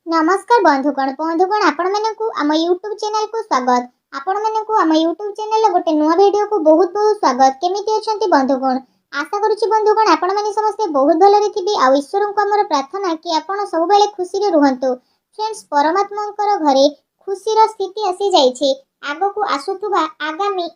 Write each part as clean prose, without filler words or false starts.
नमस्कार बंधुगण आपण मानकु आम यूट्यूब चैनल को स्वागत। आपण मानकु आम यूट्यूब चैनल गोटे नुआ वीडियो को बहुत बहुत स्वागत। केमिति अछंती बंधुगण? आशा करूची बंधुगण आपण माने समस्त बहुत भलरे थिबे। आ ईश्वर को हमर प्रार्थना कि आपण सब बेले खुशी रे रहंतु। फ्रेंड्स, परमात्मांकर घरे खुशी रो स्थिति आसी जाईछे। आगो को आसुथुबा आगामी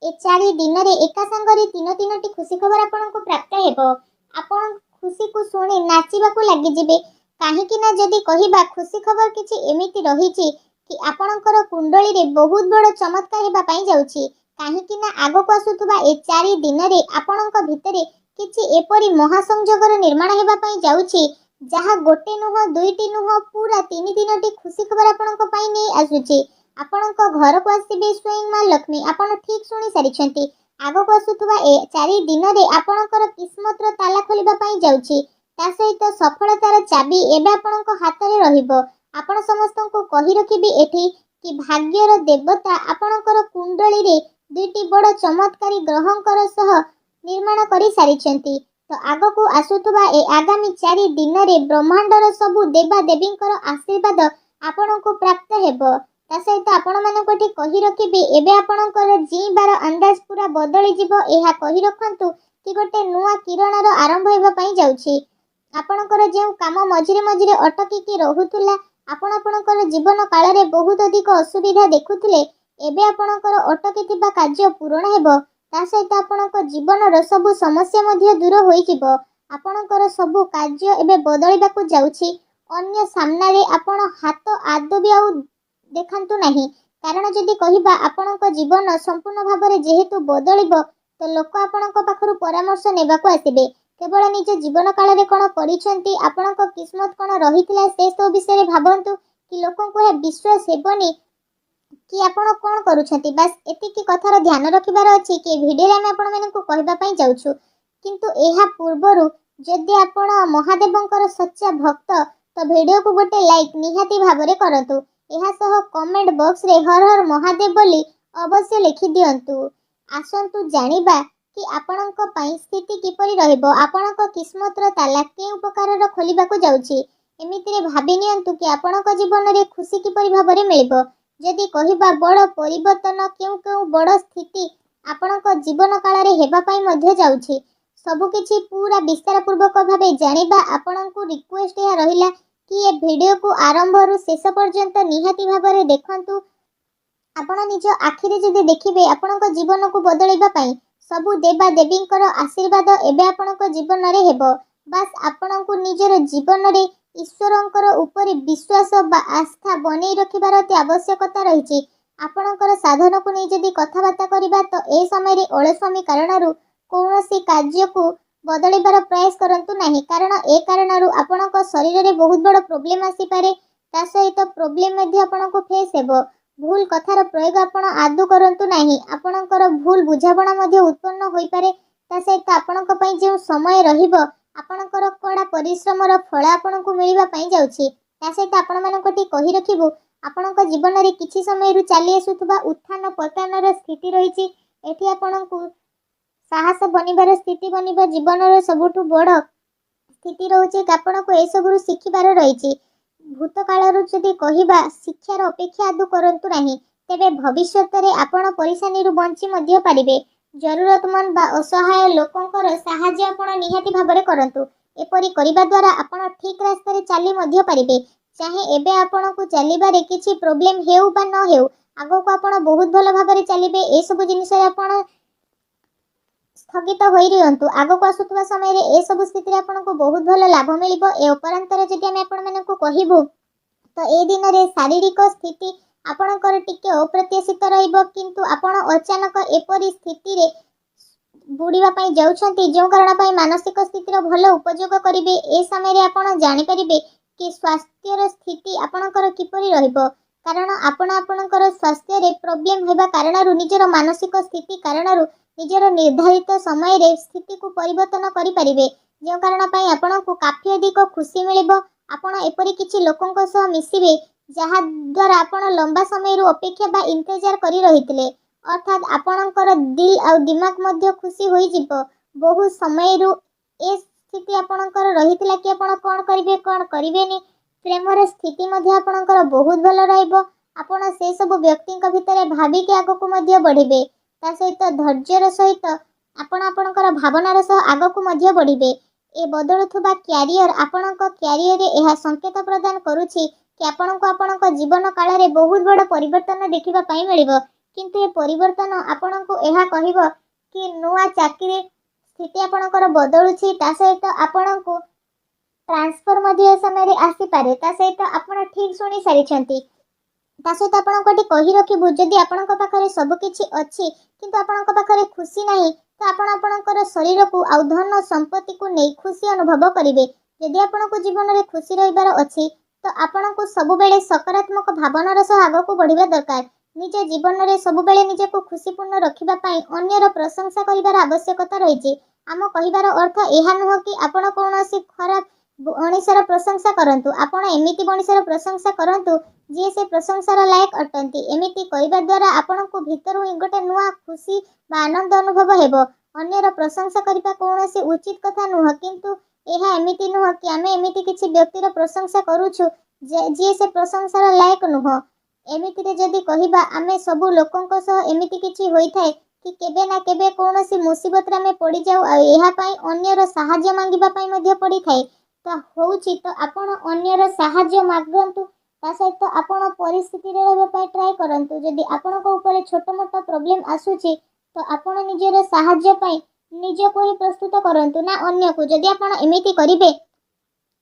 ए 4 दिन रे एका संगरे तीन तीनटी खुशी खबर आपण को प्राप्त हेबो। आपण खुशी को सुनी नाचिबा को लागि जिबे। काहेकि ना जदि कहिबा खुशी खबर किछि एमिति रहिछि कि आपणकर कुंडली रे बहुत बड़ चमत्कार हेबा पई जाउछि। काहेकि ना आगो को आसुथुबा ए 4 दिन रे आपणक भितरे किछि एपरि महासंजोगर निर्माण हेबा पई जाउछि जहा गोटे नुह दुईटी नुह पूरा तीन तीनटी खुशी खबर आपणक पई नै आसुछि। आपणक घर को आसीबे स्वयं मां लक्ष्मी। आपण ठीक सुनि सारिछंती। आगो को आसुथुबा ए 4 दिन रे आपणकर किस्मत रो ताला खोलिबा पई जाउछि। ता सहित सफलतार चाबी एबे आपणक हातरे रहिबो। आपण समस्तंको कहि रखिबी एठी कि भाग्यर देवता आपणकर कुंडली रे दुईटी बड़ चमत्कारी ग्रहंकर सह निर्माण करि सारिछंती। तो आगो को आसुथुबा ए आगामी 4 दिन रे ब्रह्मांडर सबु देवा देवींकर आशीर्वाद आपणको प्राप्त हेबो। ता सहित आपण मानको एठी कहि रखिबी एबे आपणकर जीबार अंदाज पूरा बदली जिवो। एहा कहि रखंतु कि गोटे नुआ किरणर आरंभ हेबा पई जाउछि। आपणकर जे काम मझिरे मझिरे अटकी कि रहुतुला, आपणकर जीवन काल रे बहुत अधिक असुविधा देखुथिले, एबे आपणकर अटकी थिबा कार्य पूर्ण हेबो। ता सहित आपणक जीवनर सब समस्या मध्ये दूर होई जिवो। आपणकर सब कार्य एबे बदलिबा को जाउछि। अन्य सामना रे आपण हाथ आदो भी आउ देखंतु नाही। कारण जदि कहिबा आपणक जीवन संपूर्ण भाबरे जेहेतु बदलिबो, तो लोक आपणक पाखरु परामर्श नेबा को आसीबे। केवल निज जीवन काल रे कोन करिसंती, आपणक किस्मत कोन रहितला से सब विषय भाबंतु कि लोकन को विश्वास हेबनी कि आपण कोन करूछंती। बस एतिकी कथार ध्यान रखिबार अछि कि वीडियो रे हम आपण मानकु कहबा पई जाउछु। किंतु एहा पूर्वरु जदि आपण महादेवंकर सच्चा भक्त तो वीडियो को गोटे लाइक निहाती भाबरे करंतु। एहा सह कमेंट बॉक्स रे हर हर महादेव बोली अवश्य लिखि दियंतु। आसंतु जानिबा कि आपणक पई स्थिति किपरि रहइबो, आपणक किस्मत रो ताला के प्रकार रो खोलिबा को जाउछि। एमिति रे भाबि नियंतु कि आपणक जीवन रे खुशी किपरि भाबरे मिलिबो। जदि कहिबा बड़ परिवर्तन केउ बड़ स्थिति आपणक जीवन काल रे हेबा पई मध्ये जाउछि। सब किछि पूरा विस्तार पूर्वक भाबे जानिबा आपणकु रिक्वेस्ट या रहिला कि ए वीडियो को आरंभ रु शेष पर्यंत निहाती भाबरे देखंतु। आपण निज आखिरे जदि देखिबे आपणक जीवन को बदलैबा पई सबु देवा देवींकर आशीर्वाद एबे आपणक जीवन रे हेबो। बस आपणकु निजर जीवन रे ईश्वरंकर ऊपर विश्वास बा आस्था बनै रखिबार अति आवश्यकता रहिछि। आपणकर साधन को नै जदि कथाबार्ता करिबा तो ए समय रे अलस्वामी कारणरु कोनोसी कार्य को बदलैबार प्रयास करंतु नाही। कारण ए कारणरु आपणक शरीर रे बहुत बड़ प्रॉब्लम आसी पारे। ता सहित प्रॉब्लम मध्ये आपणको फेस हेबो। भूल कथार प्रयोग आपण आदु करंतु नाही। आपणकर भूल बुझाबणा मध्ये उत्पन्न होई पारे। ता सहित आपणक पई जे समय रहिबो आपणकर कड़ा परिश्रमर फल आपणको मिलिबा पई जाउछि। ता सहित आपण मानकटी कहि रखिबु आपणक जीवन रे किछि समय रु चाली आसुथबा उत्थान पतनर स्थिति रहिछि। एठी आपणको साहस बनिबार स्थिति बनिबा जीवनर सबुठु बड़ स्थिति रहउछि। आपणको ए सबरु सिखिबार रहिछि। भूतकाल जदि कहिबा शिक्षार अपेक्षा आदु करंतु नाही, तेबे भविष्यत रे आपण परेशानी रु बंची मध्ये पारिबे। जरूरतमंद बा असहाय लोकंकर सहाय्य आपण निहाती भाबरे करंतु। एपरि करिबा द्वारा आपण ठीक रास्ता रे चाली मध्ये पारिबे। चाहे एबे आपण को चालिबारे किछि प्रॉब्लम हेउ बा न हेउ, आगो को आपण बहुत भलो भाबरे चालिबे। ए सब जिनिस रे आपण स्थगित होई रियंतु। आगो को आसुतबा समय रे ए सब स्थिति रे आपण को बहुत भलो लाभ मिलिबो। ए उपरांतर जदि हम आपण मानकु कहिबो तो ए दिन रे शारीरिक स्थिति आपणकर टिके अप्रत्याशित रहिबो। किंतु आपण अचानक एपरि स्थिति रे बुड़ीबा पई जाउछंती जो कारण पई मानसिक स्थिति रो भलो उपयोग करिवे। ए समय रे आपण जानि परिबे कि स्वास्थ्य रो स्थिति आपणकर किपरि रहिबो। कारण आपण आपणकर स्वास्थ्य रे प्रॉब्लम हेबा कारणरु निजर मानसिक स्थिति कारणरु निजर निर्धारित समय रे स्थिति को परिवर्तन करि परिबे। जो कारण पई आपण को काफी अधिक खुशी मिलिबो। आपण एपरि किछि लोकंक सह मिसिबे जहा द्वारा आपण लंबा समय रु अपेक्षा बा इंतजार करि रहितले। अर्थात आपणकर दिल आ दिमाग मध्ये खुशी होई जिवो। बहुत समय रु ए स्थिति आपणकर रहितला कि आपण कोन करिवे कोन करिवेनी, ପ୍ରେମର ସ୍ଥିତି ମଧ୍ୟ ଆପଣଙ୍କର ବହୁତ ଭଲ ରହିବ। ଆପଣ ସେ ସବୁ ବ୍ୟକ୍ତିଙ୍କ ଭିତରେ ଭାବିକି ଆଗକୁ ମଧ୍ୟ ବଢ଼ିବେ। ତା ସହିତ ଧୈର୍ଯ୍ୟର ସହିତ ଆପଣ ଆପଣଙ୍କର ଭାବନାର ସହ ଆଗକୁ ମଧ୍ୟ ବଢ଼ିବେ। ଏ ବଦଳୁଥିବା କ୍ୟାରିୟର ଆପଣଙ୍କ କ୍ୟାରିୟରରେ ଏହା ସଂକେତ ପ୍ରଦାନ କରୁଛି କି ଆପଣଙ୍କୁ ଆପଣଙ୍କ ଜୀବନ କାଳରେ ବହୁତ ବଡ଼ ପରିବର୍ତ୍ତନ ଦେଖିବା ପାଇଁ ମିଳିବ। କିନ୍ତୁ ଏ ପରିବର୍ତ୍ତନ ଆପଣଙ୍କୁ ଏହା କହିବ କି ନୂଆ ଚାକିରି ସ୍ଥିତି ଆପଣଙ୍କର ବଦଳୁଛି। ତା ସହିତ ଆପଣଙ୍କୁ ଟ୍ରାନ୍ସଫର ମଧ୍ୟ ଏ ସମୟରେ ଆସିପାରେ। ତା ସହିତ ଆପଣ ଠିକ୍ ଶୁଣି ସାରିଛନ୍ତି। ତା ସହିତ ଆପଣଙ୍କୁ ଏଠି କହି ରଖିବୁ, ଯଦି ଆପଣଙ୍କ ପାଖରେ ସବୁ କିଛି ଅଛି କିନ୍ତୁ ଆପଣଙ୍କ ପାଖରେ ଖୁସି ନାହିଁ, ତ ଆପଣ ଆପଣଙ୍କର ଶରୀରକୁ ଆଉ ଧନ ସମ୍ପତ୍ତିକୁ ନେଇ ଖୁସି ଅନୁଭବ କରିବେ। ଯଦି ଆପଣଙ୍କୁ ଜୀବନରେ ଖୁସି ରହିବାର ଅଛି ତ ଆପଣଙ୍କୁ ସବୁବେଳେ ସକାରାତ୍ମକ ଭାବନାର ସହ ଆଗକୁ ବଢ଼ିବା ଦରକାର। ନିଜ ଜୀବନରେ ସବୁବେଳେ ନିଜକୁ ଖୁସିପୂର୍ଣ୍ଣ ରଖିବା ପାଇଁ ଅନ୍ୟର ପ୍ରଶଂସା କରିବାର ଆବଶ୍ୟକତା ରହିଛି। ଆମ କହିବାର ଅର୍ଥ ଏହା ନୁହଁ କି ଆପଣ କୌଣସି ଖରାପ ମଣିଷର ପ୍ରଶଂସା କରନ୍ତୁ। ଆପଣ ଏମିତି ମଣିଷର ପ୍ରଶଂସା କରନ୍ତୁ ଯିଏ ସେ ପ୍ରଶଂସାର ଲାୟକ ଅଟନ୍ତି। ଏମିତି କରିବା ଦ୍ୱାରା ଆପଣଙ୍କୁ ଭିତରୁ ହିଁ ଗୋଟେ ନୂଆ ଖୁସି ବା ଆନନ୍ଦ ଅନୁଭବ ହେବ। ଅନ୍ୟର ପ୍ରଶଂସା କରିବା କୌଣସି ଉଚିତ କଥା ନୁହଁ, କିନ୍ତୁ ଏହା ଏମିତି ନୁହଁ କି ଆମେ ଏମିତି କିଛି ବ୍ୟକ୍ତିର ପ୍ରଶଂସା କରୁଛୁ ଯିଏ ସେ ପ୍ରଶଂସାର ଲାୟକ ନୁହଁ। ଏମିତିରେ ଯଦି କହିବା, ଆମେ ସବୁ ଲୋକଙ୍କ ସହ ଏମିତି କିଛି ହୋଇଥାଏ କି କେବେ ନା କେବେ କୌଣସି ମୁସିବତରେ ଆମେ ପଡ଼ିଯାଉ ଆଉ ଏହା ପାଇଁ ଅନ୍ୟର ସାହାଯ୍ୟ ମାଗିବା ପାଇଁ ମଧ୍ୟ ପଡ଼ିଥାଏ। ତ ହେଉଛି ତ ଆପଣ ଅନ୍ୟର ସାହାଯ୍ୟ ମାଗନ୍ତୁ। ତା ସହିତ ଆପଣ ପରିସ୍ଥିତିରେ ରହିବା ପାଇଁ ଟ୍ରାଏ କରନ୍ତୁ। ଯଦି ଆପଣଙ୍କ ଉପରେ ଛୋଟ ମୋଟ ପ୍ରୋବ୍ଲେମ୍ ଆସୁଛି ତ ଆପଣ ନିଜର ସାହାଯ୍ୟ ପାଇଁ ନିଜକୁ ହିଁ ପ୍ରସ୍ତୁତ କରନ୍ତୁ, ନା ଅନ୍ୟକୁ। ଯଦି ଆପଣ ଏମିତି କରିବେ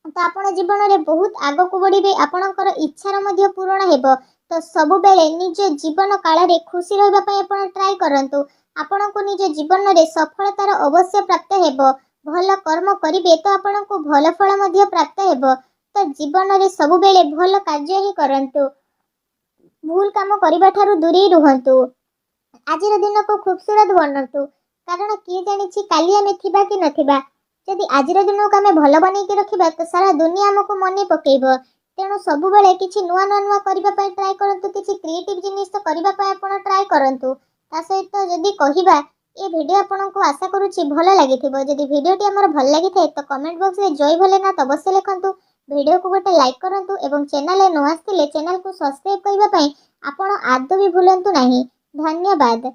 ତ ଆପଣ ଜୀବନରେ ବହୁତ ଆଗକୁ ବଢ଼ିବେ। ଆପଣଙ୍କର ଇଚ୍ଛାର ମଧ୍ୟ ପୂରଣ ହେବ। ତ ସବୁବେଳେ ନିଜ ଜୀବନ କାଳରେ ଖୁସି ରହିବା ପାଇଁ ଆପଣ ଟ୍ରାଏ କରନ୍ତୁ। ଆପଣଙ୍କୁ ନିଜ ଜୀବନରେ ସଫଳତାର ଅବଶ୍ୟ ପ୍ରାପ୍ତ ହେବ। ଭଲ କର୍ମ କରିବେ ତ ଆପଣଙ୍କୁ ଭଲ ଫଳ ମଧ୍ୟ ପ୍ରାପ୍ତ ହେବ। ତ ଜୀବନରେ ସବୁବେଳେ ଭଲ କାର୍ଯ୍ୟ ହିଁ କରନ୍ତୁ। ଭୁଲ କାମ କରିବା ଠାରୁ ଦୂରେଇ ରୁହନ୍ତୁ। ଆଜିର ଦିନକୁ ଖୁବସୁରତ ବନାନ୍ତୁ, କାରଣ କିଏ ଜାଣିଛି କାଲି ଆମେ ଥିବା କି ନଥିବା। ଯଦି ଆଜିର ଦିନକୁ ଆମେ ଭଲ ବନେଇକି ରଖିବା ତ ସାରା ଦୁନିଆ ଆମକୁ ମନେ ପକେଇବ। ତେଣୁ ସବୁବେଳେ କିଛି ନୂଆ ନୂଆ କରିବା ପାଇଁ ଟ୍ରାଏ କରନ୍ତୁ। କିଛି କ୍ରିଏଟିଭ୍ ଜିନିଷ କରିବା ପାଇଁ ଆପଣ ଟ୍ରାଏ କରନ୍ତୁ। ତା ସହିତ ଯଦି କହିବା, ଏ ଭିଡ଼ିଓ ଆପଣଙ୍କୁ ଆଶା କରୁଛି ଭଲ ଲାଗିଥିବ। ଯଦି ଭିଡ଼ିଓଟି ଆମର ଭଲ ଲାଗିଥାଏ ତ କମେଣ୍ଟ ବକ୍ସରେ ଜୟ ଭୋଲେନାଥ ଅବଶ୍ୟ ଲେଖନ୍ତୁ। ଭିଡ଼ିଓକୁ ଗୋଟେ ଲାଇକ୍ କରନ୍ତୁ ଏବଂ ଚ୍ୟାନେଲରେ ନ ଆସିଥିଲେ ଚ୍ୟାନେଲକୁ ସବସ୍କ୍ରାଇବ୍ କରିବା ପାଇଁ ଆପଣ ଆଦୌ ବି ଭୁଲନ୍ତୁ ନାହିଁ। ଧନ୍ୟବାଦ।